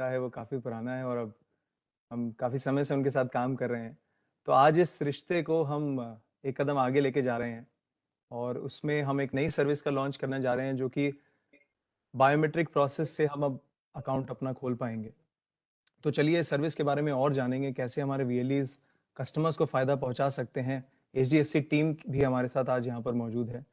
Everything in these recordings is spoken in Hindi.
है वो काफ़ी पुराना है और अब हम काफ़ी समय से उनके साथ काम कर रहे हैं। तो आज इस रिश्ते को हम एक कदम आगे लेके जा रहे हैं और उसमें हम एक नई सर्विस का लॉन्च करने जा रहे हैं जो कि बायोमेट्रिक प्रोसेस से हम अब अकाउंट अपना खोल पाएँगे। तो चलिए इस सर्विस के बारे में और जानेंगे, कैसे हमारे वीएलईज़ कस्टमर्स को फ़ायदा पहुँचा सकते हैं। एचडीएफसी टीम भी हमारे साथ आज यहाँ पर मौजूद है।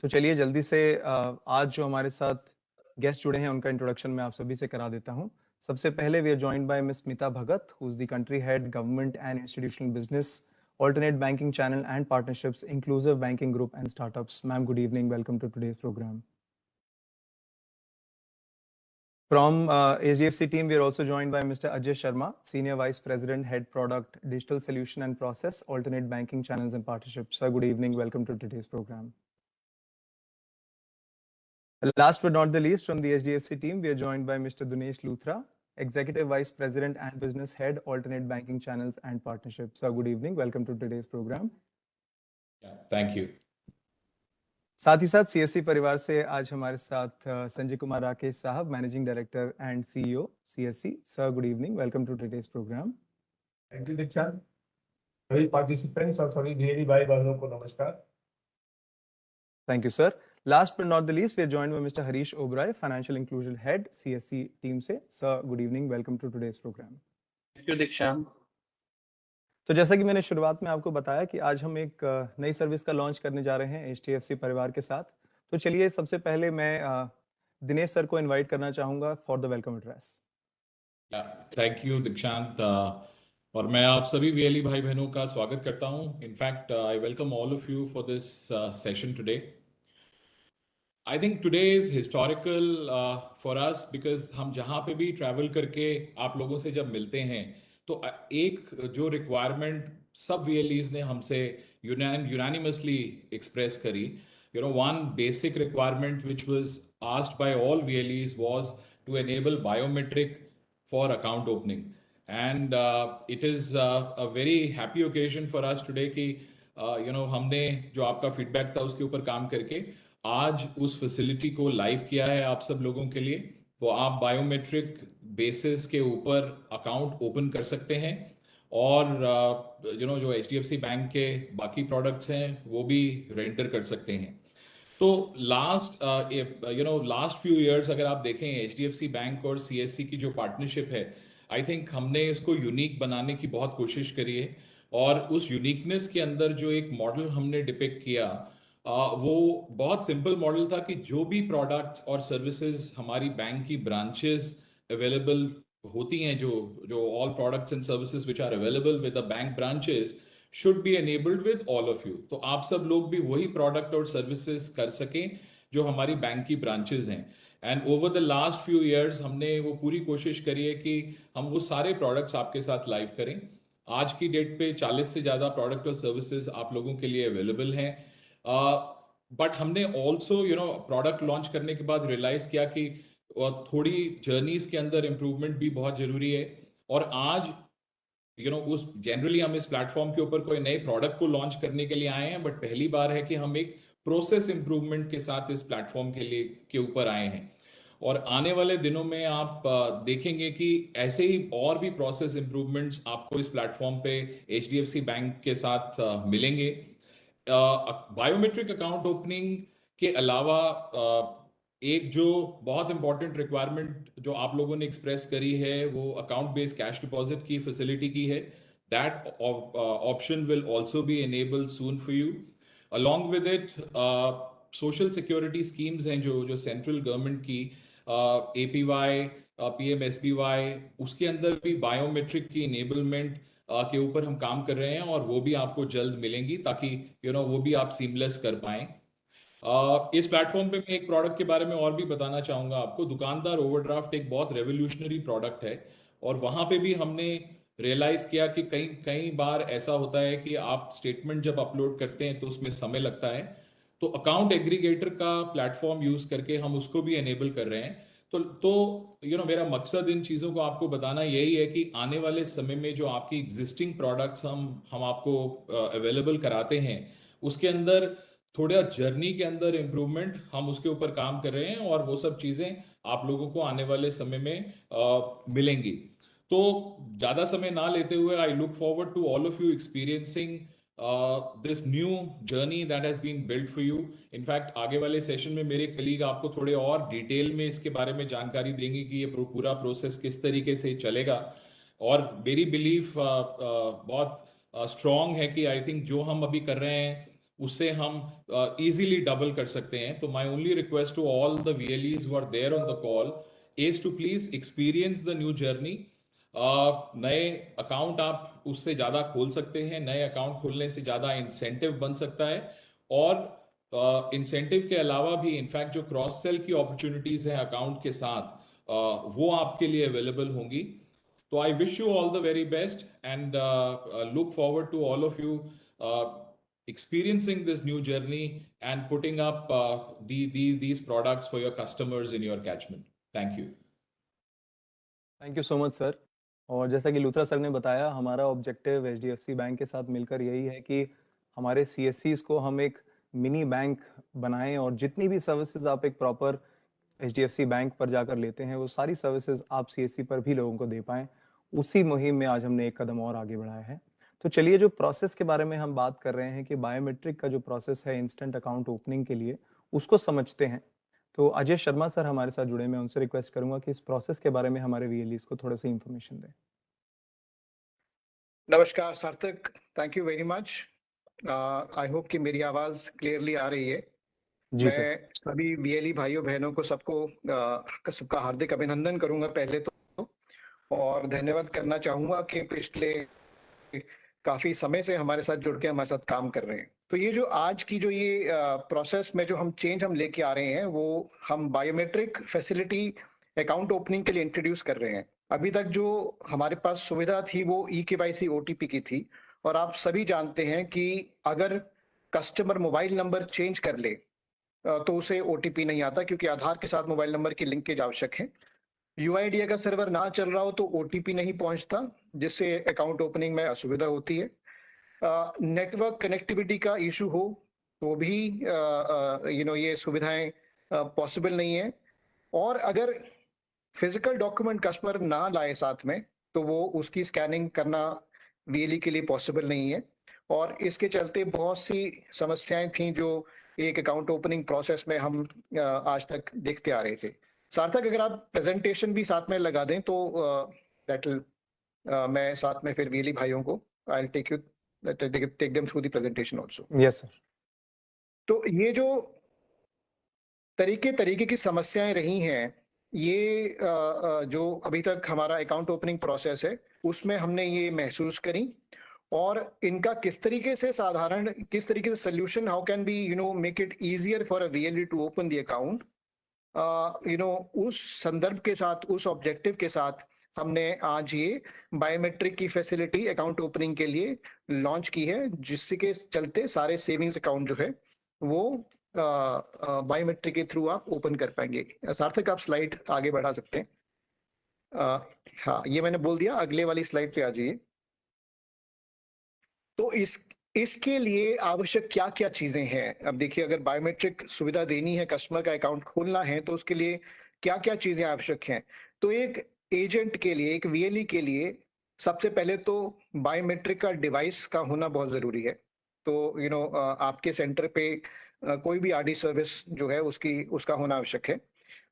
तो चलिए जल्दी से आज जो हमारे साथ गेस्ट जुड़े हैं उनका इंट्रोडक्शन मैं आप सभी से करा देता हूँ। सबसे पहले we are joined by miss Smita Bhagat, who is the country head government and institutional business, alternate banking channel and partnerships, inclusive banking group and startups. Ma'am, good evening. Welcome to today's program. From HDFC team, we are also joined by Mr. Ajay Sharma, Senior Vice President, Head Product, Digital Solution and Process, Alternate Banking Channels and Partnerships. Sir, good evening. Welcome to today's program. Last but not the least, from the HDFC team, we are joined by Mr. Dinesh Luthra, Executive Vice President and Business Head, Alternate Banking Channels and Partnerships. Sir, good evening. Welcome to today's program. Yeah, thank you. साथ ही साथ सीएससी परिवार से आज हमारे साथ संजय कुमार राकेश साहब, managing director and CEO CSC. Sir, good evening. Welcome to today's program. Thank you Dikshant. सभी पार्टिसिपेंट्स और सभी वीएलई भाई बहनों को नमस्कार. Thank you sir. Last but not the least, we are joined by Mr. Harish Obrai, Financial Inclusion Head, CSC team से. Sir, good evening. Welcome to today's program. Thank you, दीक्षांत. तो जैसा कि मैंने शुरुआत में आपको बताया कि आज हम एक नई सर्विस का लॉन्च करने जा रहे हैं एचडीएफसी परिवार के साथ. तो चलिए सबसे पहले मैं दिनेश सर को इनवाइट करना चाहूंगा for the welcome address. Thank you दीक्षांत. और मैं आप सभी वीएलई भाई बहनों का स्वागत करता हूं. In fact I welcome all of you for this session today. I think today is historical for us because हम जहां पे भी ट्रैवल करके आप लोगों से जब मिलते हैं तो एक जो रिक्वायरमेंट सब वीएलईज ने हमसे यूनानिमसली एक्सप्रेस करी, you know, one basic requirement which was asked by all VLEs was to enable biometric for account opening. And it is a very happy occasion for us today कि you know, हमने जो आपका फीडबैक था उसके ऊपर काम करके आज उस फैसिलिटी को लाइव किया है आप सब लोगों के लिए. वो आप बायोमेट्रिक बेसिस के ऊपर अकाउंट ओपन कर सकते हैं और you know, जो HDFC बैंक के बाकी प्रोडक्ट्स हैं वो भी रेंडर कर सकते हैं. तो लास्ट फ्यू इयर्स अगर आप देखें HDFC बैंक और CSC की जो पार्टनरशिप है, आई थिंक हमने इसको यूनिक बनाने की बहुत कोशिश करी है. और उस यूनिकनेस के अंदर जो एक मॉडल हमने डिपिक्ट किया वो बहुत सिंपल मॉडल था कि जो भी प्रोडक्ट्स और सर्विसेज हमारी बैंक की ब्रांचेस अवेलेबल होती हैं, जो all products and services which are available with the bank branches should be enabled with all of you. तो आप सब लोग भी वही प्रोडक्ट और सर्विसेज कर सकें जो हमारी बैंक की ब्रांचेज हैं. And over the last few years हमने वो पूरी कोशिश करी है कि हम वो सारे प्रोडक्ट्स आपके साथ लाइव करें. आज की डेट पे 40 से ज़्यादा प्रोडक्ट और सर्विसेज आप लोगों के लिए अवेलेबल हैं. बट हमने ऑल्सो प्रोडक्ट लॉन्च करने के बाद रियलाइज किया कि थोड़ी जर्नीज के अंदर इम्प्रूवमेंट भी बहुत ज़रूरी है. और आज उस जनरली हम इस प्लेटफॉर्म के ऊपर कोई नए प्रोडक्ट को लॉन्च करने के लिए आए हैं, बट पहली बार है कि हम एक प्रोसेस इंप्रूवमेंट के साथ इस प्लेटफॉर्म के ऊपर आए हैं. और आने वाले दिनों में आप देखेंगे कि ऐसे ही और भी प्रोसेस इंप्रूवमेंट्स आपको इस प्लेटफॉर्म पे HDFC बैंक के साथ मिलेंगे. बायोमेट्रिक अकाउंट ओपनिंग के अलावा एक जो बहुत इंपॉर्टेंट रिक्वायरमेंट जो आप लोगों ने एक्सप्रेस करी है वो अकाउंट बेस्ड कैश डिपॉजिट की फैसिलिटी की है. That option will also be enabled soon for you. Along with it social security schemes हैं जो सेंट्रल गवर्नमेंट की APY, PMSBY, उसके अंदर भी बायोमेट्रिक की इनेबलमेंट के ऊपर हम काम कर रहे हैं और वो भी आपको जल्द मिलेंगी ताकि वो भी आप सीमलेस कर पाएं. इस प्लेटफॉर्म पे मैं एक प्रोडक्ट के बारे में और भी बताना चाहूँगा आपको. दुकानदार ओवरड्राफ्ट एक बहुत रेवोल्यूशनरी प्रोडक्ट है और वहाँ पे भी हमने रियलाइज किया कि कई बार ऐसा होता है कि आप स्टेटमेंट जब अपलोड करते हैं तो उसमें समय लगता है. तो अकाउंट एग्रीगेटर का प्लेटफॉर्म यूज करके हम उसको भी एनेबल कर रहे हैं. तो मेरा मकसद इन चीज़ों को आपको बताना यही है कि आने वाले समय में जो आपकी एग्जिस्टिंग प्रोडक्ट्स हम आपको अवेलेबल कराते हैं उसके अंदर थोड़ा जर्नी के अंदर इम्प्रूवमेंट हम उसके ऊपर काम कर रहे हैं और वो सब चीज़ें आप लोगों को आने वाले समय में मिलेंगी। तो ज़्यादा समय ना लेते हुए I look forward to all of you experiencing this new journey that has been build for you. In fact आगे वाले सेशन में मेरे कलीग आपको थोड़े और डिटेल में इसके बारे में जानकारी देंगे कि ये पूरा प्रोसेस किस तरीके से चलेगा। और मेरी बिलीफ बहुत स्ट्रॉन्ग है कि आई थिंक जो हम अभी कर रहे हैं उससे हम इजीली डबल कर सकते हैं। तो my only request to all the VLEs who are there on the call is to please experience the new journey. नए अकाउंट आप उससे ज़्यादा खोल सकते हैं, नए अकाउंट खोलने से ज़्यादा इंसेंटिव बन सकता है, और इंसेंटिव के अलावा भी इनफैक्ट जो क्रॉस सेल की अपॉर्चुनिटीज़ है अकाउंट के साथ वो आपके लिए अवेलेबल होंगी। तो I wish you all the very best and look forward to all of you experiencing this new journey and putting up these products for your customers in your catchment. Thank you. Thank you so much sir. और जैसा कि लूथरा सर ने बताया, हमारा ऑब्जेक्टिव HDFC बैंक के साथ मिलकर यही है कि हमारे CSCs को हम एक मिनी बैंक बनाएं और जितनी भी सर्विसेज आप एक प्रॉपर HDFC बैंक पर जाकर लेते हैं वो सारी सर्विसेज आप CSC पर भी लोगों को दे पाएं। उसी मुहिम में आज हमने एक कदम और आगे बढ़ाया है। तो चलिए, जो प्रोसेस के बारे में हम बात कर रहे हैं कि बायोमेट्रिक का जो प्रोसेस है इंस्टेंट अकाउंट ओपनिंग के लिए, उसको समझते हैं। तो अजय शर्मा सर हमारे साथ जुड़े, मैं उनसे रिक्वेस्ट करूंगा कि इस प्रोसेस के बारे में हमारे VLEs को थोड़ा सा इंफॉर्मेशन दें। नमस्कार सार्थक, thank you very much. I hope कि मेरी आवाज क्लियरली आ रही है। जी सर। मैं सभी VLE भाइयों बहनों को सबका हार्दिक अभिनंदन करूंगा पहले तो, और धन्यवाद करना चाहूंगा कि पिछले काफी समय से हमारे साथ जुड़ के हमारे साथ काम कर रहे हैं। तो ये जो आज की जो ये प्रोसेस में जो हम चेंज हम लेके आ रहे हैं, वो हम बायोमेट्रिक फैसिलिटी अकाउंट ओपनिंग के लिए इंट्रोड्यूस कर रहे हैं। अभी तक जो हमारे पास सुविधा थी वो eKYC OTP की थी, और आप सभी जानते हैं कि अगर कस्टमर मोबाइल नंबर चेंज कर ले तो उसे OTP नहीं आता, क्योंकि आधार के साथ मोबाइल नंबर की लिंकेज आवश्यक है। UIDAI का सर्वर ना चल रहा हो तो OTP नहीं पहुंचता, जिससे अकाउंट ओपनिंग में असुविधा होती है। नेटवर्क कनेक्टिविटी का इशू हो तो भी ये सुविधाएं पॉसिबल नहीं है। और अगर फिजिकल डॉक्यूमेंट कस्टमर ना लाए साथ में तो वो उसकी स्कैनिंग करना VLE के लिए पॉसिबल नहीं है। और इसके चलते बहुत सी समस्याएं थी जो एक अकाउंट ओपनिंग प्रोसेस में हम आज तक देखते आ रहे थे। सार्थक, अगर आप प्रेजेंटेशन भी साथ में लगा दें तो मैं साथ में फिर VLE भाइयों को I take them through the presentation also. Yes sir. तो ये जो तरीके की समस्याएं रही हैं, ये जो अभी तक हमारा अकाउंट ओपनिंग प्रोसेस है उसमें हमने ये महसूस करी, और इनका किस तरीके से solution, how can be make it easier for a VLE to open the account, उस संदर्भ के साथ, उस ऑब्जेक्टिव के साथ हमने आज ये बायोमेट्रिक की फैसिलिटी अकाउंट ओपनिंग के लिए लॉन्च की है, जिसके चलते सारे सेविंग्स अकाउंट जो है वो बायोमेट्रिक के थ्रू आप ओपन कर पाएंगे। सार्थक, आप स्लाइड आगे बढ़ा सकते हैं। हाँ, ये मैंने बोल दिया, अगले वाली स्लाइड पे आ जाइए। तो इसके लिए आवश्यक क्या क्या चीजें हैं? अब देखिए, अगर बायोमेट्रिक सुविधा देनी है, कस्टमर का अकाउंट खोलना है, तो उसके लिए क्या क्या चीजें आवश्यक हैं? तो एक एजेंट के लिए, एक VLE के लिए सबसे पहले तो बायोमेट्रिक का डिवाइस का होना बहुत जरूरी है। तो आपके सेंटर पे कोई भी RD सर्विस जो है उसका होना आवश्यक है।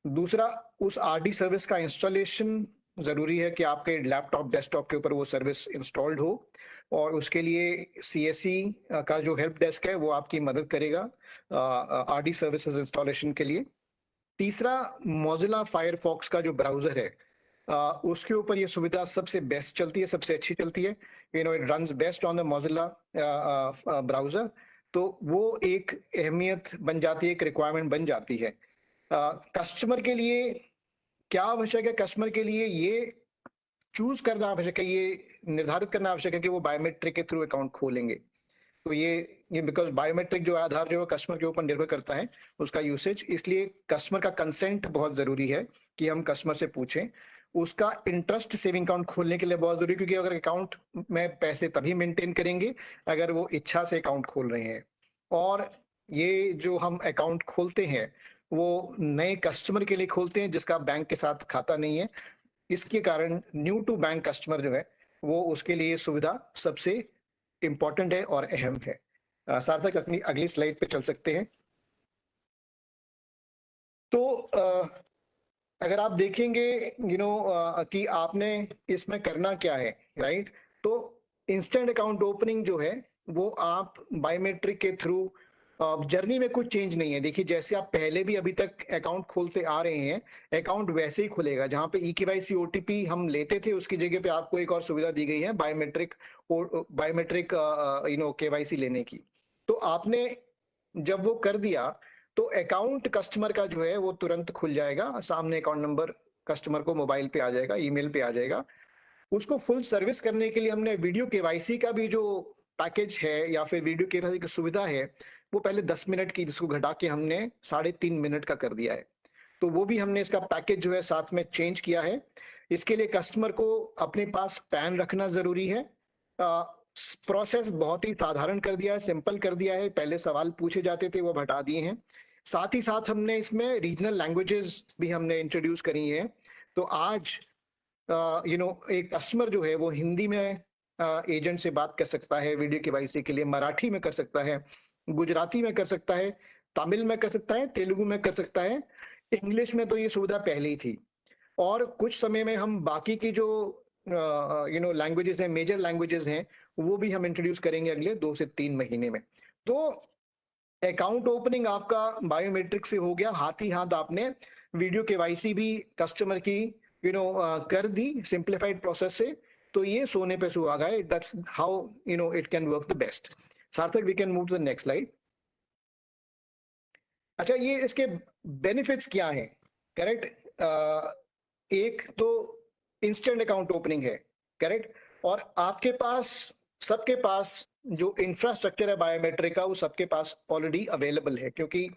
दूसरा, उस RD सर्विस का इंस्टॉलेशन जरूरी है कि आपके लैपटॉप, डेस्कटॉप के ऊपर वो सर्विस इंस्टॉल्ड हो, और उसके लिए CSC का जो हेल्प डेस्क है वो आपकी मदद करेगा RD सर्विसेज इंस्टॉलेशन के लिए। तीसरा, मोजिला फायरफॉक्स का जो ब्राउजर है उसके ऊपर ये सुविधा सबसे बेस्ट चलती है, सबसे अच्छी चलती है। It runs best on the Mozilla browser. तो वो एक अहमियत बन जाती है, एक रिक्वायरमेंट बन जाती है। कस्टमर के लिए क्या आवश्यक है? कस्टमर के लिए ये चूज करना आवश्यक है, ये निर्धारित करना आवश्यक है कि वो बायोमेट्रिक के थ्रू अकाउंट खोलेंगे। तो ये बिकॉज बायोमेट्रिक जो आधार जो है कस्टमर के ऊपर निर्भर करता है उसका यूसेज, इसलिए कस्टमर का कंसेंट बहुत जरूरी है कि हम कस्टमर से पूछें। उसका इंटरेस्ट सेविंग अकाउंट खोलने के लिए बहुत जरूरी, क्योंकि अगर अकाउंट में पैसे तभी मेंटेन करेंगे अगर वो इच्छा से अकाउंट खोल रहे हैं। और ये जो हम अकाउंट खोलते हैं वो नए कस्टमर के लिए खोलते हैं जिसका बैंक के साथ खाता नहीं है। इसके कारण न्यू टू बैंक कस्टमर जो है वो उसके लिए सुविधा सबसे इम्पोर्टेंट है और अहम है। सार्थक अपनी अगली स्लाइड पे चल सकते हैं। तो अगर आप देखेंगे कि आपने इसमें करना क्या है, राइट? तो इंस्टेंट अकाउंट ओपनिंग जो है वो आप बायोमेट्रिक के थ्रू, जर्नी में कुछ चेंज नहीं है। देखिए जैसे आप पहले भी अभी तक अकाउंट खोलते आ रहे हैं, अकाउंट वैसे ही खुलेगा। जहां पे eKYC OTP हम लेते थे उसकी जगह पे आपको एक और सुविधा दी गई है, बायोमेट्रिक KYC लेने की। तो आपने जब वो कर दिया तो अकाउंट कस्टमर का जो है वो तुरंत खुल जाएगा। सामने अकाउंट नंबर कस्टमर को मोबाइल पे आ जाएगा, ईमेल पे आ जाएगा। उसको फुल सर्विस करने के लिए हमने वीडियो केवाईसी का भी जो पैकेज है या फिर वीडियो केवाईसी की सुविधा है वो पहले 10 मिनट की, जिसको घटा के हमने 3.5 मिनट का कर दिया है। तो वो भी हमने इसका पैकेज जो है साथ में चेंज किया है। इसके लिए कस्टमर को अपने पास पैन रखना जरूरी है। प्रोसेस बहुत ही साधारण कर दिया है, सिंपल कर दिया है। पहले सवाल पूछे जाते थे वो हटा दिए हैं। साथ ही साथ हमने इसमें रीजनल लैंग्वेजेस भी हमने इंट्रोड्यूस करी हैं। तो आज एक कस्टमर जो है वो हिंदी में एजेंट से बात कर सकता है वीडियो केवाईसी के लिए, मराठी में कर सकता है, गुजराती में कर सकता है, तमिल में कर सकता है, तेलुगु में कर सकता है। इंग्लिश में तो ये सुविधा पहले ही थी। और कुछ समय में हम बाकी की जो लैंग्वेजेस हैं, मेजर लैंग्वेजेस हैं, वो भी हम इंट्रोड्यूस करेंगे अगले 2 से 3 महीने में। तो अकाउंट ओपनिंग आपका बायोमेट्रिक से हो गया, हाथ ही हाथ आपने वीडियो केवाईसी भी कस्टमर की कर दी सिंप्लीफाइड प्रोसेस से। तो ये सोने पे सुहागा है। That's how it can work the best. Sarthak, we can move to the next slide. अच्छा, ये इसके बेनिफिट्स क्या हैं? करेक्ट। एक तो इंस्टेंट अकाउंट ओपनिंग है, करेक्ट। और आपके पास, सबके पास जो इंफ्रास्ट्रक्चर है बायोमेट्रिक का वो सबके पास ऑलरेडी अवेलेबल है, क्योंकि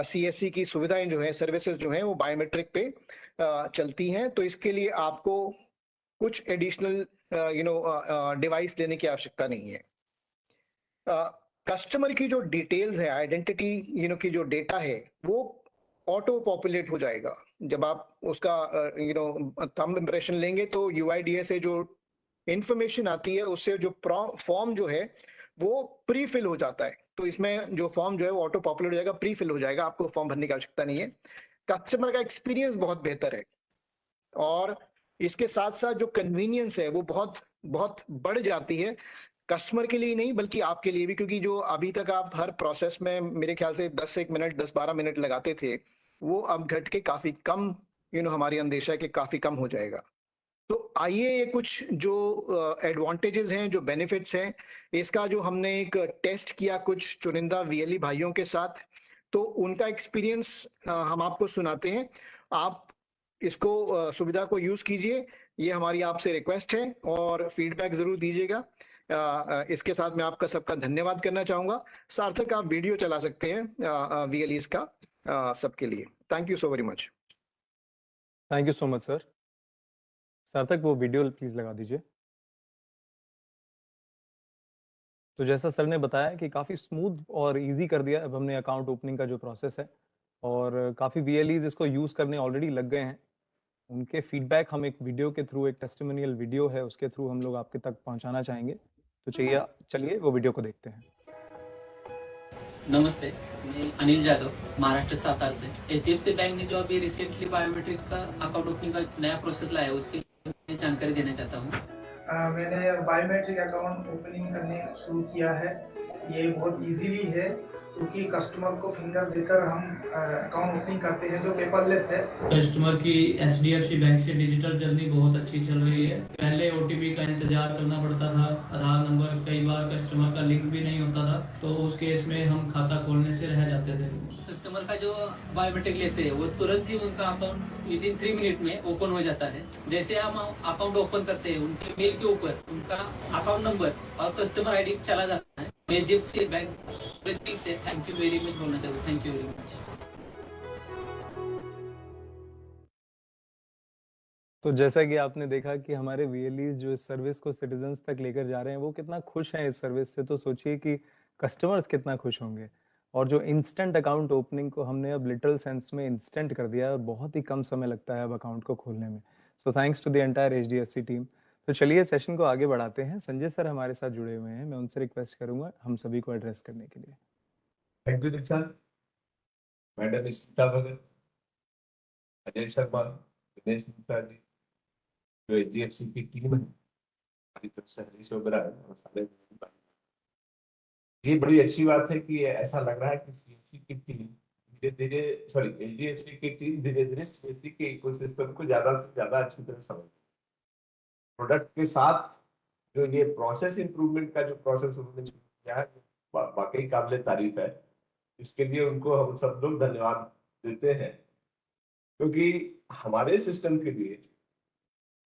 CSC की सुविधाएं जो है, सर्विसेज जो है वो बायोमेट्रिक पे चलती हैं। तो इसके लिए आपको कुछ एडिशनल डिवाइस लेने की आवश्यकता नहीं है। कस्टमर की जो डिटेल्स है, आइडेंटिटी की जो डेटा है, वो ऑटो पॉपुलेट हो जाएगा। जब आप उसका थंब इंप्रेशन लेंगे तो UIDAI से जो इंफॉर्मेशन आती है उससे जो फॉर्म जो है वो प्री फिल हो जाता है। तो इसमें जो फॉर्म जो है वो ऑटो पॉपुलेट हो जाएगा, प्री फिल हो जाएगा, आपको फॉर्म भरने की आवश्यकता नहीं है। कस्टमर का एक्सपीरियंस बहुत बेहतर है और इसके साथ साथ जो कन्वीनियंस है वो बहुत बहुत बढ़ जाती है, कस्टमर के लिए नहीं बल्कि आपके लिए भी। क्योंकि जो अभी तक आप हर प्रोसेस में मेरे ख्याल से 10 मिनट 10-12 मिनट लगाते थे, वो अब घट के काफी कम, हमारी अंदेशा है कि काफी कम हो जाएगा। तो आइए, ये कुछ जो एडवांटेजेस हैं, जो बेनिफिट्स हैं, इसका जो हमने एक टेस्ट किया कुछ चुनिंदा VLE भाइयों के साथ, तो उनका एक्सपीरियंस हम आपको सुनाते हैं। आप इसको सुविधा को यूज कीजिए, ये हमारी आपसे रिक्वेस्ट है, और फीडबैक जरूर दीजिएगा। इसके साथ मैं आपका सबका धन्यवाद करना चाहूंगा। सार्थक, आप वीडियो चला सकते हैं VLEs का सबके लिए। Thank you so very much. Thank you so much sir. सार्थक, वो वीडियो प्लीज लगा दीजिए। तो जैसा सर ने बताया कि काफ़ी स्मूथ और इजी कर दिया अब हमने अकाउंट ओपनिंग का जो प्रोसेस है, और काफ़ी VLEs इसको यूज़ करने ऑलरेडी लग गए हैं। उनके फीडबैक हम एक वीडियो के थ्रू, एक टेस्टिमोनियल वीडियो है उसके थ्रू हम लोग आपके तक पहुंचाना चाहेंगे। तो चलिए वो वीडियो को देखते हैं। नमस्ते, मैं अनिल जादव, महाराष्ट्र सातारा से। HDFC बैंक ने जो अभी रिसेंटली बायोमेट्रिक का अकाउंट ओपनिंग का नया प्रोसेस लाया है उसकी जानकारी देना चाहता हूँ। मैंने बायोमेट्रिक अकाउंट ओपनिंग करने शुरू किया है। ये बहुत इजीली है क्योंकि कस्टमर को फिंगर देकर हम अकाउंट ओपनिंग करते हैं जो पेपरलेस है। कस्टमर की HDFC बैंक से डिजिटल जर्नी बहुत अच्छी चल रही है। पहले OTP का इंतजार करना पड़ता था, आधार नंबर, कई बार कस्टमर का लिंक भी नहीं होता था, तो उस केस में हम खाता खोलने से रह जाते थे। कस्टमर का जो बायोमेट्रिक लेते हैं वो तुरंत ही उनका अकाउंट विदिन 3 मिनट में ओपन हो जाता है। जैसे हम अकाउंट ओपन करते हैं, उनके मेल के ऊपर उनका अकाउंट नंबर और कस्टमर ID चला जाता है। मैं HDFC बैंक से थैंक यू वेरी मच बोलना चाहूँ। Thank you very much. तो जैसा कि आपने देखा कि हमारे VLEs जो इस सर्विस को सिटीजन्स तक लेकर जा रहे हैं वो कितना खुश हैं इस सर्विस से, तो सोचिए कि कस्टमर्स कितना खुश होंगे। और जो इंस्टेंट अकाउंट ओपनिंग को हमने अब लिटरल सेंस में इंस्टेंट कर दिया है और बहुत ही कम समय लगता है अब अकाउंट को खोलने में। So thanks to the entire HDFC team. तो चलिए सेशन को आगे बढ़ाते हैं। संजय सर हमारे साथ जुड़े हुए हैं, मैं उनसे रिक्वेस्ट करूंगा हम सभी को एड्रेस करने के लिए। थैंक यू दीक्षांत। मैडम स्मिता भगत, अजय शर्मा, दिनेश मिश्रा जी, जो एचडीएफसी की टीम है, हमारी तरफ से हरीश वगैरह है और सारे। ये बड़ी अच्छी बात है कि ऐसा लग रहा है कि सीएससी की टीम धीरे धीरे, सॉरी एचडीएफसी की टीम धीरे धीरे सीएससी के इकोसिस्टम को ज्यादा से ज्यादा अच्छी तरह समझ, प्रोडक्ट के साथ जो ये प्रोसेस इंप्रूवमेंट का जो प्रोसेस उन्होंने शुरू किया है, वाकई काबिले तारीफ है। इसके लिए उनको हम सब लोग धन्यवाद देते हैं, क्योंकि हमारे सिस्टम के लिए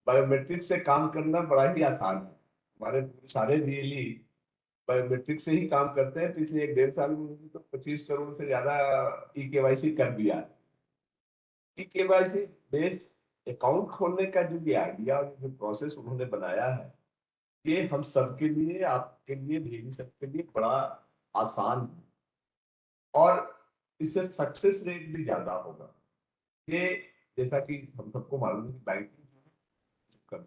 बायोमेट्रिक से काम करना बड़ा ही आसान है। हमारे सारे बीएलई बायोमेट्रिक से ही काम करते हैं। पिछले 1-1.5 साल में तो 25 करोड़ से ज्यादा ई केवाईसी कर दिया। ई केवाईसी बेस्ड अकाउंट खोलने का जो ये आइडिया और जो प्रोसेस उन्होंने बनाया है, ये हम सबके लिए, आपके लिए, मेरी सबके लिए बड़ा आसान है और इससे सक्सेस रेट भी ज्यादा होगा। ये जैसा कि हम सबको मालूम है कि बैंकिंग कर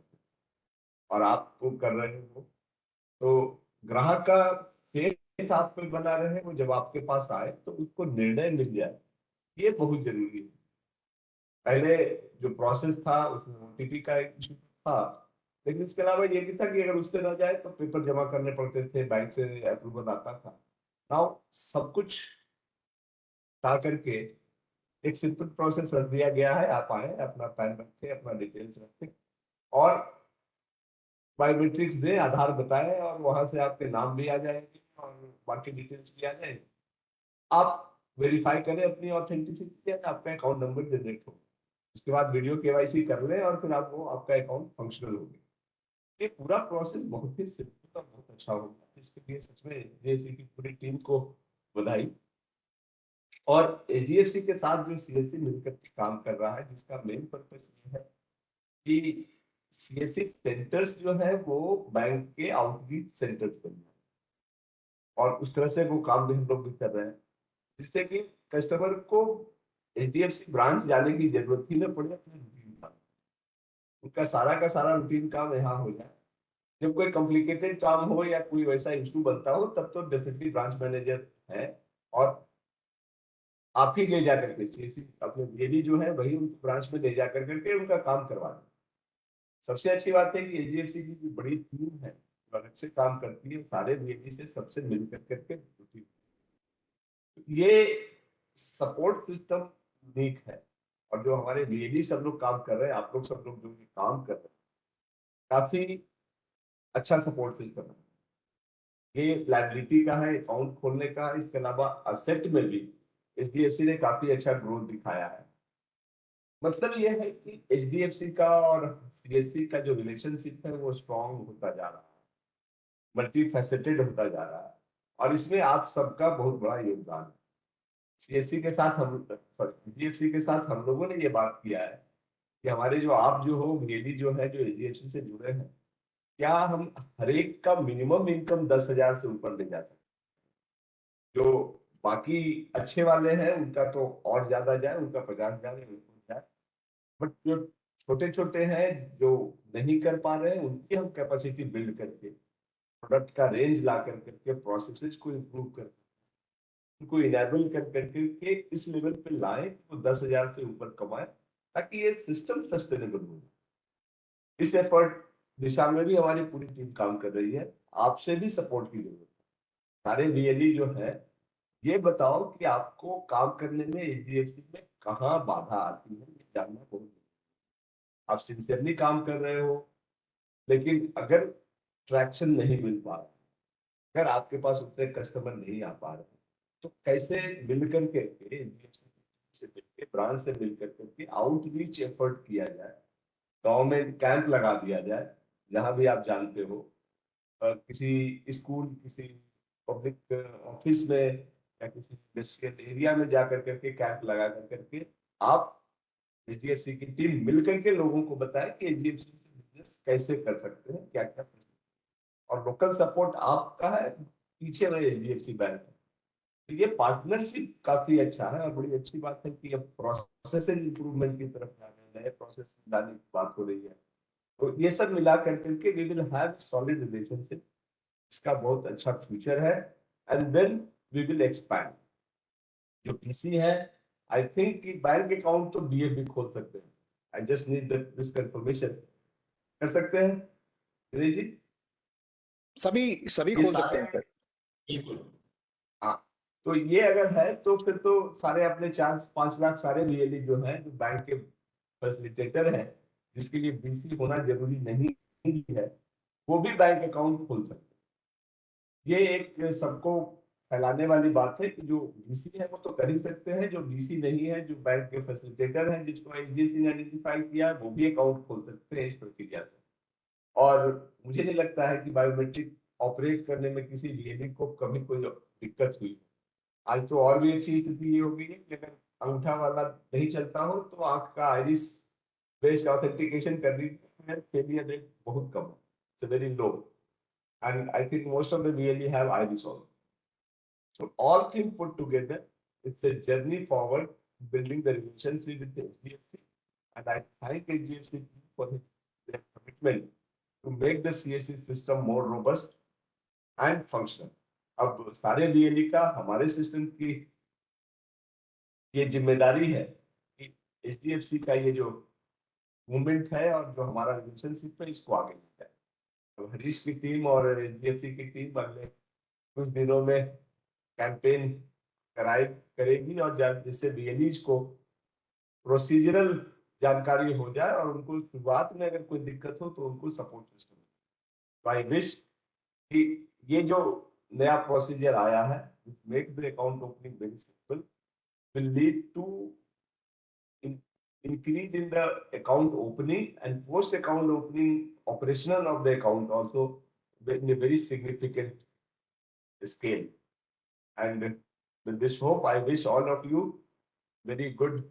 और आप तो कर रहे हो, तो ग्राहक का फेथ आप पे बना रहे, वो जब आपके पास आए तो उसको निर्णय मिल जाए, ये बहुत जरूरी है। पहले जो प्रोसेस था उसमें ओटीपी का एक इशू था, लेकिन इसके अलावा ये भी था कि अगर उससे ना जाए तो पेपर जमा करने पड़ते थे, बैंक से अप्रूवल आता था। नाउ सब कुछ था करके एक सिंपल प्रोसेस रख दिया गया है। आप आए, अपना पैन रखें, अपना डिटेल्स रखें और बायोमेट्रिक्स दें, आधार बताएं और वहां से आपके नाम भी आ जाएंगे और बाकी डिटेल्स भी आ जाएंगे। आप वेरीफाई करें अपनी ऑथेंटिसिटी, आपका अकाउंट नंबर जनरेट हो, उसके बाद वीडियो केवाईसी कर लें और फिर आपको आपका अकाउंट फंक्शनल हो गया। ये पूरा प्रोसेस बहुत ही सिंपल और बहुत अच्छा होगा। इसके लिए सच में एचडीएफसी की पूरी टीम को बधाई। और एचडीएफसी के साथ जो सीएससी मिलकर के काम कर रहा है, जिसका मेन पर्पस ये है कि सीएससी सेंटर्स जो है वो बैंक के आउटरीच सेंटर्स बन जाए, और उस तरह से वो काम भी हम लोग भी कर रहे हैं, जिससे कि कस्टमर को एचडीएफसी ब्रांच जाने की जरूरत ही न पड़े। अपने रूटीन काम, उनका सारा का सारा रूटीन काम यहाँ हो जाए। जब कोई कॉम्प्लिकेटेड काम हो या कोई वैसा इशू बनता हो, तब तो डेफिनेटली ब्रांच मैनेजर है और आप ही ले जाकर के सीएससी अपने बीएलई जो है वही उनको ब्रांच में ले जाकर करके उनका काम करवा दें। सबसे अच्छी बात है कि एचडीएफसी की जो बड़ी टीम है जो अलग से काम करती है, सारे बीएलई से सबसे मिलकर करके ये सपोर्ट सिस्टम यूनिक है। और जो हमारे बीएलई सब लोग काम कर रहे हैं, आप लोग सब लोग जो ये काम कर रहे हैं, काफी अच्छा सपोर्ट सिस्टम है। ये लाइबिलिटी का है, अकाउंट खोलने का, इसके अलावा असेट में भी एचडीएफसी ने काफी अच्छा ग्रोथ दिखाया है। मतलब यह है कि एचडीएफसी का और सीएससी का जो रिलेशनशिप है वो स्ट्रॉन्ग होता जा रहा है, मल्टी फैसेटेड होता जा रहा है, और इसमें आप सबका बहुत बड़ा योगदान है। सीएससी के साथ हम, एचडीएफसी के साथ हम लोगों ने ये बात किया है कि हमारे जो आप जो हो बीएलई जो है, जो एचडीएफसी से जुड़े हैं, क्या हम हर एक का मिनिमम इनकम 10,000 से ऊपर ले जा सकते। जो बाकी अच्छे वाले हैं उनका तो और ज्यादा जाए, उनका 50,000 जाए, बट जो छोटे छोटे हैं जो नहीं कर पा रहे हैं, उनकी हम कैपेसिटी बिल्ड करके, प्रोडक्ट का रेंज ला कर करके, प्रोसेसेस को इम्प्रूव कर, उनको इनेबल कर करके के इस लेवल पे लाएं तो 10,000 से ऊपर कमाए, ताकि ये सिस्टम सस्टेनेबल हो। इस एफर्ट दिशा में भी हमारी पूरी टीम काम कर रही है। आपसे भी सपोर्ट की जरूरत है। सारे बीएलई जो है, ये बताओ कि आपको काम करने में एचडीएफसी में कहाँ बाधा आती है, ये जानना बहुत जरूरी है। आप सिंसियरली काम कर रहे हो, लेकिन अगर ट्रैक्शन नहीं मिल पा रहा, अगर आपके पास उतने कस्टमर नहीं आ पा रहे, तो कैसे मिल करके एचडीएफसी से मिलकर, ब्रांच से मिल करके आउटरीच एफर्ट किया जाए, गाँव में कैंप लगा दिया जाए, जहां भी आप जानते हो, किसी स्कूल, किसी पब्लिक ऑफिस में या किसी इंडस्ट्रियल एरिया में जाकर करके कैंप लगा करके आप एचडीएफसी की टीम मिलकर के लोगों को बताएं कि एचडीएफसी से बिजनेस कैसे कर सकते हैं, क्या क्या, और लोकल सपोर्ट आपका है, पीछे में एचडीएफसी बैंक है। तो ये पार्टनरशिप काफी अच्छा है और बड़ी अच्छी बात है कि अब प्रोसेस इंप्रूवमेंट की तरफ जा रहे हैं, नए प्रोसेस लाने की बात हो रही है। तो ये सब मिला करके we will have solid relationship, इसका बहुत अच्छा फ्यूचर है, and then we will expand. जो पीसी है, आई थिंक कि बैंक अकाउंट तो बीएफबी खोल सकते हैं। I just need this confirmation. कर सकते हैं दिनेश जी? सभी ये खोल सकते सारे, हैं सर। बिल्कुल। हाँ, तो ये अगर है तो फिर तो सारे अपने 4-5 लाख सारे बीएलई जो है, जो बैंक के फैसिलिटेटर है, जिसके लिए बीसी होना जरूरी नहीं है, वो भी बैंक अकाउंट खोल सकते हैं। ये एक सबको फैलाने वाली बात है कि जो बीसी है वो तो कर ही सकते हैं, जो बीसी नहीं है, जो बैंक के फैसिलिटेटर हैं, जिसको एचडीएफसी ने आइडेंटिफाई किया, वो भी अकाउंट खोल सकते हैं इस प्रक्रिया से। और मुझे नहीं लगता है कि बायोमेट्रिक ऑपरेट करने में किसी बीएलई को कभी कोई दिक्कत हुई। आज तो और भी अच्छी स्थिति ये हो गई है कि अगर अंगूठा वाला नहीं चलता हो तो आंख का आइरिस बेस्ड ऑथेंटिकेशन करने में फेलियर रेट बहुत कम है, it's very low, and I think most of the BLE have iris also. So all things put together, it's a journey forward, building the relationship with the HDFC, and I thank HDFC for their commitment to make the CSC system more robust and functional. अब सारे बीएलई का हमारे सिस्टम की ये जिम्मेदारी है कि एचडीएफसी का ये जो मूवमेंट है और जो हमारा रिलेशनशिप है, इसको आगे ले जाए। अब हरीश की टीम और एचडीएफसी की टीम अगले कुछ दिनों में कैंपेन करेगी और जिससे बीएलईज को प्रोसीजरल जानकारी हो जाए और उनको शुरुआत में अगर कोई दिक्कत हो तो उनको सपोर्ट सिस्टम। तो आई विश कि ये जो नया प्रोसीजर आया है, make the account opening very simple, will lead to increase in the account opening and post account opening operational of the account also in a very significant scale. And with this hope, I wish all of you very good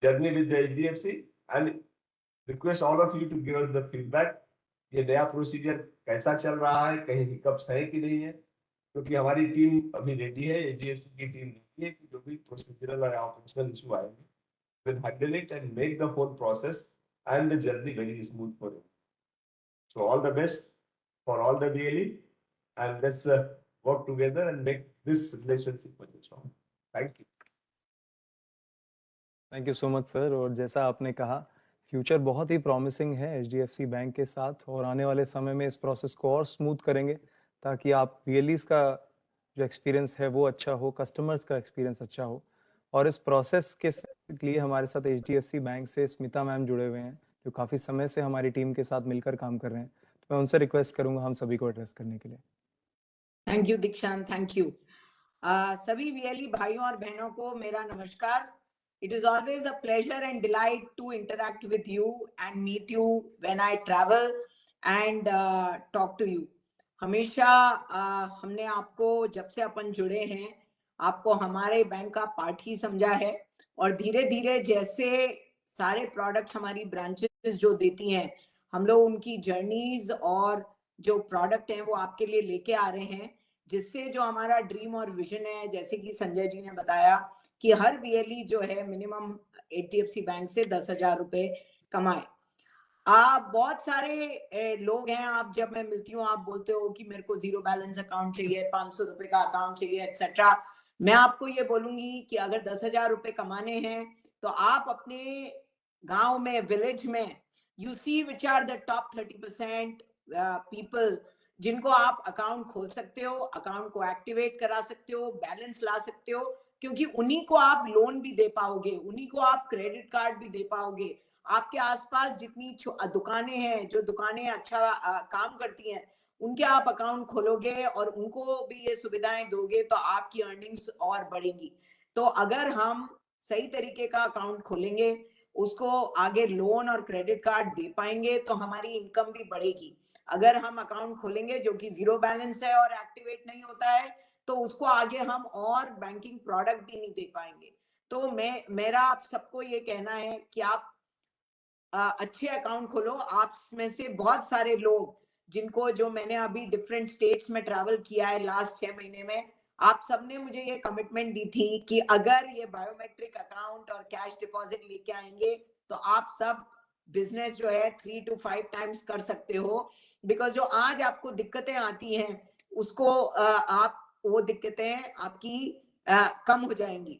journey with the HDFC and request all of you to give us the feedback. ये नया प्रोसीजर कैसा चल रहा है, कहीं हिकअप्स है कि नहीं है, क्योंकि हमारी टीम अभी रेडी है, एचडीएफसी की टीम रेडी है कि जो भी प्रोसीजरल और ऑपरेशनल इशू आएंगे, we'll handle it and make the whole process and the journey very smooth for you. So all the best for all the BLE, and let's work together and make this relationship much stronger. Thank you. Thank you so much sir. और जैसा आपने कहा, फ्यूचर बहुत ही प्रॉमिसिंग है एचडीएफसी बैंक के साथ, और आने वाले समय में इस प्रोसेस को और स्मूथ करेंगे ताकि आप बीएलईज का जो एक्सपीरियंस है वो अच्छा हो, कस्टमर्स का एक्सपीरियंस अच्छा हो। और इस प्रोसेस के लिए हमारे साथ एचडीएफसी बैंक से स्मिता मैम जुड़े हुए हैं, जो काफ़ी समय से हमारी टीम के साथ मिलकर काम कर रहे हैं। तो मैं उनसे रिक्वेस्ट करूंगा हम सभी को एड्रेस करने के लिए। थैंक यू दीक्षांत, थैंक यू। सभी बीएलई भाइयों और बहनों को मेरा नमस्कार। It is always a pleasure and delight to interact with you and meet you when I travel and talk to you. हमेशा हमने आपको जब से अपन जुड़े हैं, आपको हमारे बैंक का पार्ट ही समझा है, और धीरे धीरे जैसे सारे प्रोडक्ट्स हमारी ब्रांचेस जो देती हैं, हम लोग उनकी जर्नीज और जो प्रोडक्ट हैं वो आपके लिए लेके आ रहे हैं, जिससे जो हमारा ड्रीम और विजन है, जैसे कि संजय जी ने बताया कि हर बीएलई जो है मिनिमम एचडीएफसी बैंक से 10,000 रुपए कमाए। आप बहुत सारे लोग हैं, आप जब मैं मिलती हूँ आप बोलते हो कि मेरे को जीरो बैलेंस अकाउंट चाहिए, 500 रुपए का अकाउंट चाहिए, एक्सेट्रा। मैं आपको ये बोलूंगी कि अगर 10,000 रुपए कमाने हैं तो आप अपने गांव में, विलेज में, you see which are the top 30% people जिनको आप अकाउंट खोल सकते हो, अकाउंट को एक्टिवेट करा सकते हो, बैलेंस ला सकते हो, क्योंकि उन्हीं को आप लोन भी दे पाओगे, उन्हीं को आप क्रेडिट कार्ड भी दे पाओगे। आपके आसपास जितनी दुकानें हैं, जो दुकानें अच्छा काम करती हैं, उनके आप अकाउंट खोलोगे और उनको भी ये सुविधाएं दोगे तो आपकी अर्निंग्स और बढ़ेंगी। तो अगर हम सही तरीके का अकाउंट खोलेंगे, उसको आगे लोन और क्रेडिट कार्ड दे पाएंगे तो हमारी इनकम भी बढ़ेगी। अगर हम अकाउंट खोलेंगे जो कि जीरो बैलेंस है और एक्टिवेट नहीं होता है, तो उसको आगे हम और बैंकिंग प्रोडक्ट भी नहीं दे पाएंगे। तो मेरा आप सबको ये कहना है कि आप अच्छे अकाउंट खोलो। आप में से बहुत सारे लोग जिनको, जो मैंने अभी डिफरेंट स्टेट्स में ट्रैवल किया है लास्ट 6 महीने में, आप सबने मुझे ये कमिटमेंट दी थी कि अगर ये बायोमेट्रिक अकाउंट और कैश डिपॉजिट लेके आएंगे तो आप सब बिजनेस जो है 3 to 5 टाइम्स कर सकते हो, बिकॉज जो आज आपको दिक्कतें आती हैं उसको आप वो दिक्कतें आपकी कम हो जाएंगी।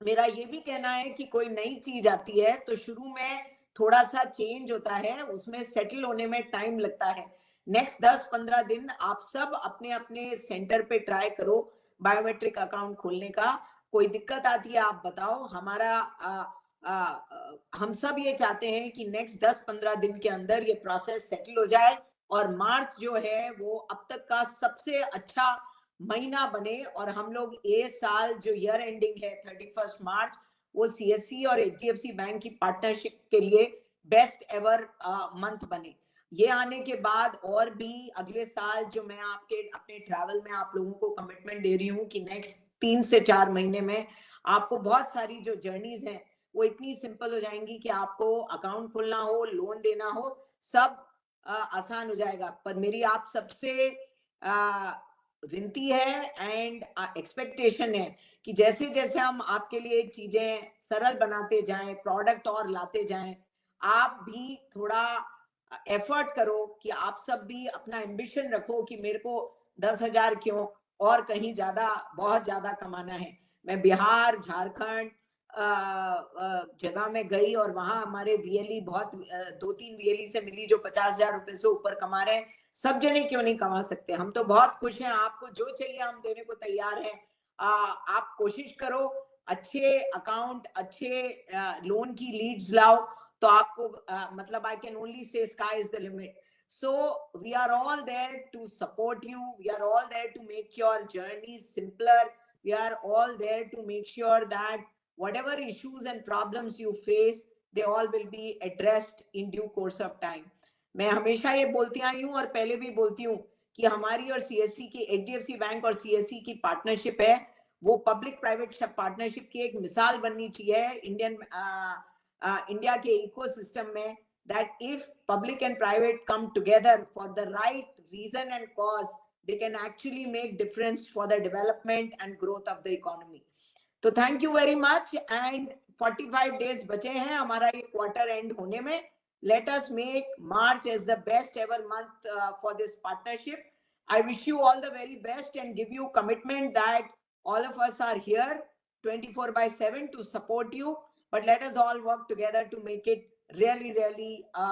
मेरा ये भी कहना है कि कोई नई चीज आती है तो शुरू में थोड़ा सा चेंज होता है, उसमें सेटल होने में टाइम लगता है। नेक्स्ट 10-15 दिन आप सब अपने अपने सेंटर पे ट्राई करो बायोमेट्रिक अकाउंट खोलने का। कोई दिक्कत आती है आप बताओ। हमारा हम सब ये चाहते हैं कि नेक्स्ट 10-15 दिन के अंदर ये प्रोसेस सेटल हो जाए और मार्च जो है वो अब तक का सबसे अच्छा महीना बने और हम लोग ये साल जो ईयर एंडिंग है 31 मार्च वो सीएससी और एचडीएफसी बैंक की पार्टनरशिप के लिए बेस्ट एवर मंथ बने। ये आने के बाद और भी अगले साल जो मैं आपके अपने ट्रैवल में आप लोगों को कमिटमेंट दे रही हूँ कि नेक्स्ट 3 से 4 महीने में आपको बहुत सारी जो जर्नीज हैं वो इतनी सिंपल हो जाएंगी कि आपको अकाउंट खोलना हो, लोन देना हो, सब आसान हो जाएगा। पर मेरी आप सबसे विनती है एंड एक्सपेक्टेशन है कि जैसे जैसे हम आपके लिए चीजें सरल बनाते जाएं, प्रोडक्ट और लाते जाएं, आप भी थोड़ा एफर्ट करो कि आप सब भी अपना एम्बिशन रखो कि मेरे को 10,000 क्यों और कहीं ज्यादा, बहुत ज्यादा कमाना है। मैं बिहार, झारखंड जगह में गई और वहां हमारे वीएलई बहुत 2-3 वीएलई से मिली जो 50,000 रुपए से ऊपर कमा रहे हैं। सब जने क्यों नहीं कमा सकते? हम तो बहुत खुश हैं। आपको जो चाहिए हम देने को तैयार हैं। आप कोशिश करो, अच्छे अकाउंट, अच्छे लोन की लीड्स लाओ तो आपको मतलब I can only say sky is the limit. So we are all there to support you. We are all there to make your journey simpler. We are all there to make sure that whatever issues and problems you face, they all will be addressed in due course of time. मैं हमेशा ये बोलती आई हूँ और पहले भी बोलती हूँ कि हमारी और सीएससी की, एचडीएफसी बैंक और सीएससी की पार्टनरशिप है वो पब्लिक प्राइवेट पार्टनरशिप की एक मिसाल बननी चाहिए इंडिया के इकोसिस्टम में, that if public and private come together for the right reason and cause, they can actually make difference for the development and growth of the economy. तो thank you very much and 45 days बचे हैं हमारा ये quarter end होने में. Let us make March as the best ever month for this partnership. I wish you all the very best and give you commitment that all of us are here 24/7 to support you. But let us all work together to make it really a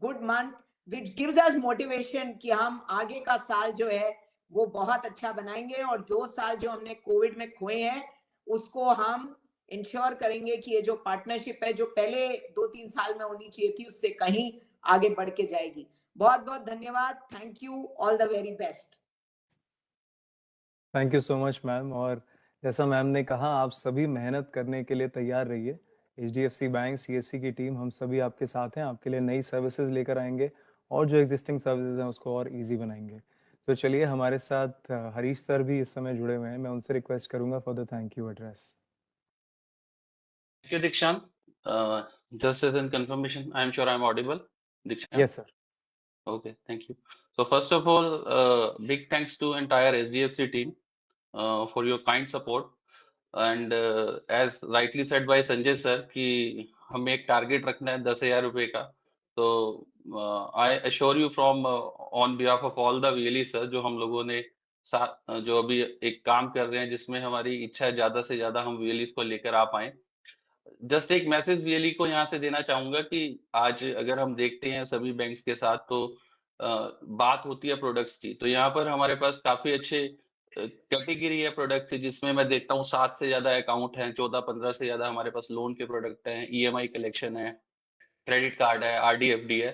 good month which gives us motivation कि हम आगे का साल जो है वो बहुत अच्छा बनाएंगे और 2 साल जो हमने कोविड में खोए हैं उसको हम इंश्योर करेंगे कि ये जो पार्टनरशिप है जो पहले 2-3 साल में होनी चाहिए थी उससे कहीं आगे बढ़ के जाएगी। बहुत बहुत धन्यवाद। Thank you, all the very best. Thank you so much ma'am. और जैसा मैम ने कहा आप सभी मेहनत करने के लिए तैयार रहिए। एचडीएफसी बैंक, सीएससी की टीम, हम सभी आपके साथ हैं। आपके लिए नई सर्विसेज लेकर आएंगे और जो एग्जिस्टिंग सर्विसेज हैं उसको और इजी बनाएंगे। तो चलिए, हमारे साथ हरीश सर भी इस समय जुड़े हुए हैं। मैं उनसे रिक्वेस्ट करूंगा for the thank you address. Thank you, Dikshant. Just as in confirmation, I am sure I am audible. Dikshant? Yes, sir. Okay, thank you. So first of all, big thanks to entire SDFC team for your kind support. And as rightly said by Sanjay sir कि हमें एक टारगेट रखना है 10,000 रुपए का। तो I assure you from on behalf of all the VLE sir जो हम लोगों ने जो अभी एक काम कर रहे हैं जिसमें हमारी इच्छा है ज्यादा से ज्यादा हम VLEs को लेकर आ पाए। जस्ट एक मैसेज वीएलई को यहाँ से देना चाहूंगा कि आज अगर हम देखते हैं सभी बैंक्स के साथ तो बात होती है प्रोडक्ट्स की, तो यहाँ पर हमारे पास काफी अच्छे कैटेगरी है प्रोडक्ट की जिसमें मैं देखता हूँ 7 से ज्यादा अकाउंट हैं, 14-15 से ज्यादा हमारे पास लोन के प्रोडक्ट हैं, ईएमआई कलेक्शन है, क्रेडिट कार्ड है, आरडी एफडी है।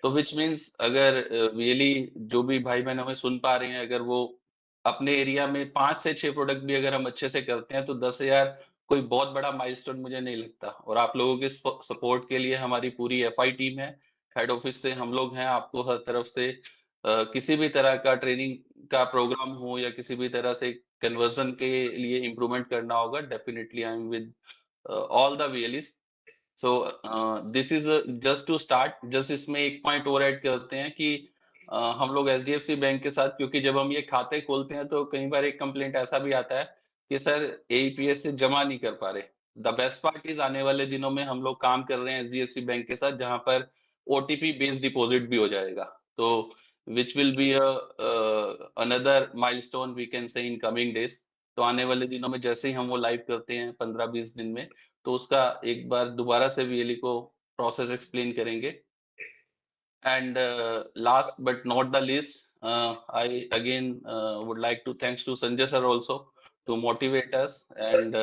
तो विच मीन्स अगर वीएलई जो भी भाई बहन हमें सुन पा रहे हैं, अगर वो अपने एरिया में 5 से 6 प्रोडक्ट भी अगर हम अच्छे से करते हैं तो 10,000 कोई बहुत बड़ा माइलस्टोन मुझे नहीं लगता। और आप लोगों के सपोर्ट के लिए हमारी पूरी एफआई टीम है, हेड ऑफिस से हम लोग हैं, आपको हर तरफ से किसी भी तरह का ट्रेनिंग का प्रोग्राम हो या किसी भी तरह से कन्वर्जन के लिए इम्प्रूवमेंट करना होगा, definitely I am with all the VLEs. So this is just to start. Just इसमें एक पॉइंट और ऐड करते हैं कि हम लोग HDFC बैंक के साथ, क्योंकि जब हम ये खाते खोलते हैं तो कई बार एक कंप्लेंट ऐसा भी आता है कि सर AEPS से जमा नहीं कर पा रहे। द बेस्ट पार्ट इज आने वाले दिनों में हम लोग काम कर रहे हैं HDFC बैंक के साथ, जहां पर OTP बेस्ड डिपॉजिट भी हो जाएगा, तो which will be another milestone we can say in coming days। तो आने वाले दिनों में जैसे ही हम वो लाइव करते हैं 15-20 दिन में, तो उसका एक बार दोबारा से VLE को प्रोसेस एक्सप्लेन करेंगे। And last but not the least, I again would like to thanks to Sanjay sir also to motivate us and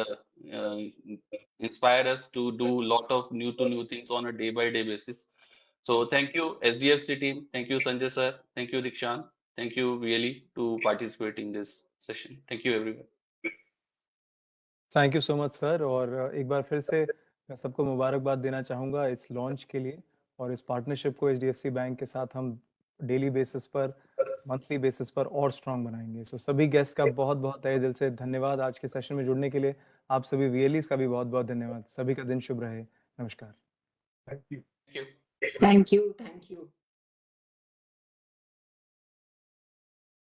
inspire us to do lot of new things on a day by day basis. So thank you SDFC team, thank you Sanjay sir, thank you Dikshan, thank you VLE to participate in this session. Thank you everyone. Thank you so much sir. और एक बार फिर से मैं सबको मुबारकबाद देना चाहूँगा इस लॉन्च के लिए, और इस पार्टनरशिप को HDFC बैंक के साथ हम डेली बेसिस पर, मंथली बेसिस पर और स्ट्रांग बनाएंगे। सो सभी गेस्ट का बहुत बहुत तहे दिल से धन्यवाद आज के सेशन में जुड़ने के लिए। आप सभी VLEs का भी बहुत बहुत धन्यवाद। सभी का दिन शुभ रहे। नमस्कार। Thank you. Thank you. Thank you. Thank you.